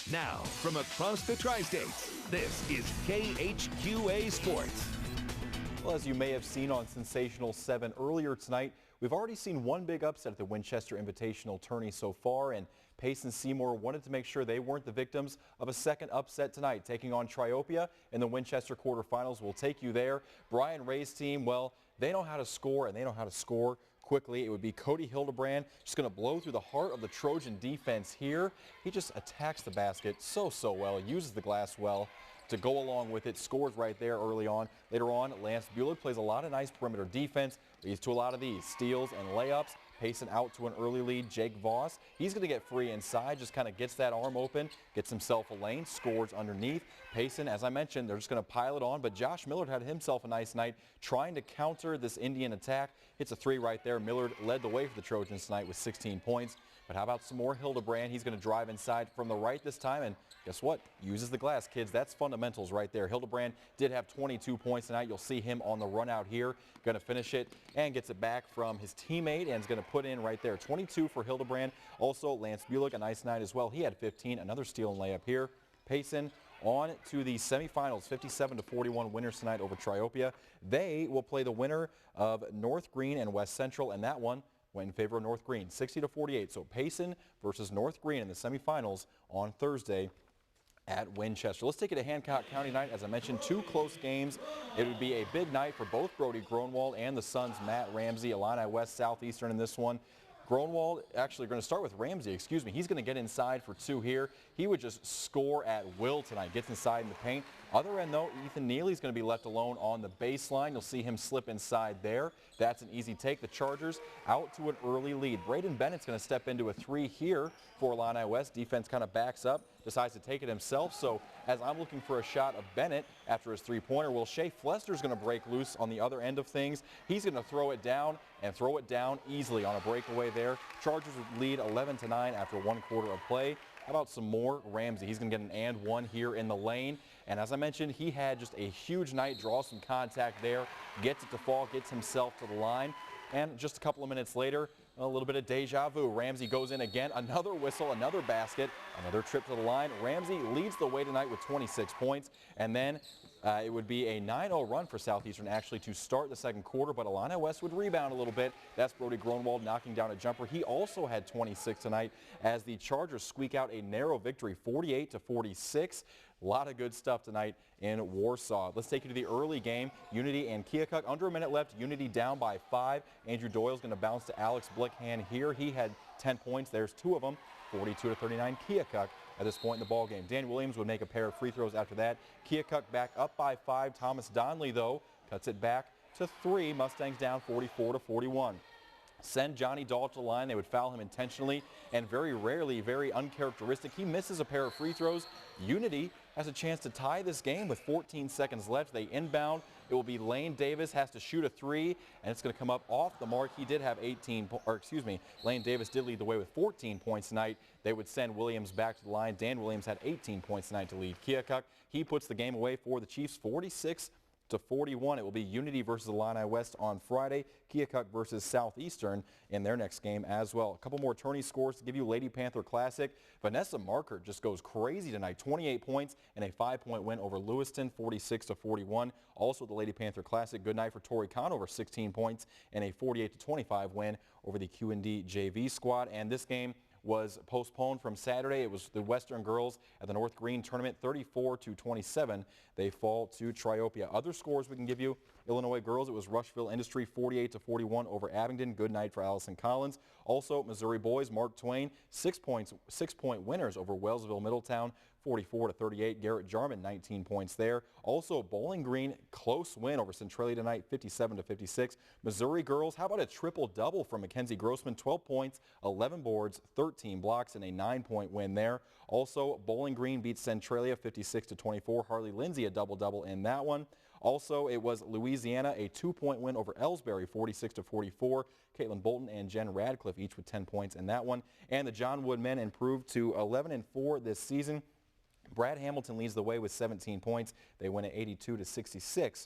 Now, from across the tri-states, this is KHQA Sports. Well, as you may have seen on Sensational 7 earlier tonight, we've already seen one big upset at the Winchester Invitational tourney so far, and Payson Seymour wanted to make sure they weren't the victims of a second upset tonight, taking on Triopia in the Winchester quarterfinals. We'll take you there. Brian Ray's team, well, they know how to score, and they know how to score quickly. It would be Cody Hildebrand just going to blow through the heart of the Trojan defense here. He just attacks the basket so well, uses the glass well to go along with it, scores right there early on. Later on, Lance Bueller plays a lot of nice perimeter defense, leads to a lot of these steals and layups. Payson out to an early lead. Jake Voss, he's going to get free inside, just kind of gets that arm open, gets himself a lane, scores underneath. Payson, as I mentioned, they're just going to pile it on, but Josh Millard had himself a nice night trying to counter this Indian attack. Hits a three right there. Millard led the way for the Trojans tonight with 16 points. But how about some more Hildebrand? He's going to drive inside from the right this time, and guess what? Uses the glass, kids. That's fundamentals right there. Hildebrand did have 22 points tonight. You'll see him on the run out here. Going to finish it and gets it back from his teammate and is going to put in right there. 22 for Hildebrand. Also, Lance Bueller, a nice night as well. He had 15. Another steal and layup here. Payson on to the semifinals, 57-41 winners tonight over Triopia. They will play the winner of North Green and West Central, and that one went in favor of North Green, 60-48. So Payson versus North Green in the semifinals on Thursday at Winchester. Let's take it to Hancock County tonight. As I mentioned, two close games. It would be a big night for both Brody Gronwald and the Suns' Matt Ramsey. Illini West Southeastern in this one. Gronwald, actually going to start with Ramsey, excuse me. He's going to get inside for two here. He would just score at will tonight, gets inside in the paint. Other end, though, Ethan Neely's going to be left alone on the baseline. You'll see him slip inside there. That's an easy take. The Chargers out to an early lead. Braden Bennett's going to step into a three here for Illini West. Defense kind of backs up, decides to take it himself. So as I'm looking for a shot of Bennett after his three-pointer, well, Shea Flester's going to break loose on the other end of things. He's going to throw it down and throw it down easily on a breakaway there. Chargers would lead 11-9 after one quarter of play. How about some more Ramsey? He's going to get an and one here in the lane. And as I mentioned, he had just a huge night, draws some contact there, gets it to fall, gets himself to the line. And just a couple of minutes later, a little bit of deja vu. Ramsey goes in again, another whistle, another basket, another trip to the line. Ramsey leads the way tonight with 26 points. And then it would be a 9-0 run for Southeastern actually to start the second quarter, but Illini West would rebound a little bit. That's Brody Gronwald knocking down a jumper. He also had 26 tonight as the Chargers squeak out a narrow victory, 48-46. A lot of good stuff tonight in Warsaw. Let's take you to the early game. Unity and Keokuk. Under a minute left. Unity down by 5. Andrew Doyle's going to bounce to Alex Blickhand here. He had 10 points. There's two of them. 42-39 Keokuk at this point in the ballgame. Dan Williams would make a pair of free throws after that. Keokuk back up by 5. Thomas Donley, though, cuts it back to 3. Mustangs down 44-41. Send Johnny Dahl to the line. They would foul him intentionally, and very rarely, very uncharacteristic, he misses a pair of free throws. Unity has a chance to tie this game with 14 seconds left. They inbound. It will be Lane Davis has to shoot a three, and it's going to come up off the mark. He did have Lane Davis did lead the way with 14 points tonight. They would send Williams back to the line. Dan Williams had 18 points tonight to lead Keokuk. He puts the game away for the Chiefs, 46-41. It will be Unity versus Illini West on Friday. Keokuk versus Southeastern in their next game as well. A couple more tourney scores to give you. Lady Panther Classic. Vanessa Marker just goes crazy tonight. 28 points and a 5-point win over Lewiston, 46-41. Also the Lady Panther Classic. Good night for Tori Conover, 16 points and a 48-25 win over the QND JV squad. And this game was postponed from Saturday. It was the Western girls at the North Green tournament, 34-27. They fall to Triopia. Other scores we can give you. Illinois girls, it was Rushville Industry 48-41 over Abingdon. Good night for Allison Collins. Also, Missouri boys, Mark Twain, 6-point winners over Wellsville Middletown, 44-38. Garrett Jarman, 19 points there. Also, Bowling Green, close win over Centralia tonight, 57-56. Missouri girls, how about a triple-double from Mackenzie Grossman, 12 points, 11 boards, 13 blocks, and a 9-point win there. Also, Bowling Green beats Centralia 56-24. Harley Lindsay, a double-double in that one. Also, it was Louisiana, a 2-point win over Ellsbury, 46-44. Caitlin Bolton and Jen Radcliffe each with 10 points in that one. And the John Wood men improved to 11-4 this season. Brad Hamilton leads the way with 17 points. They win at 82-66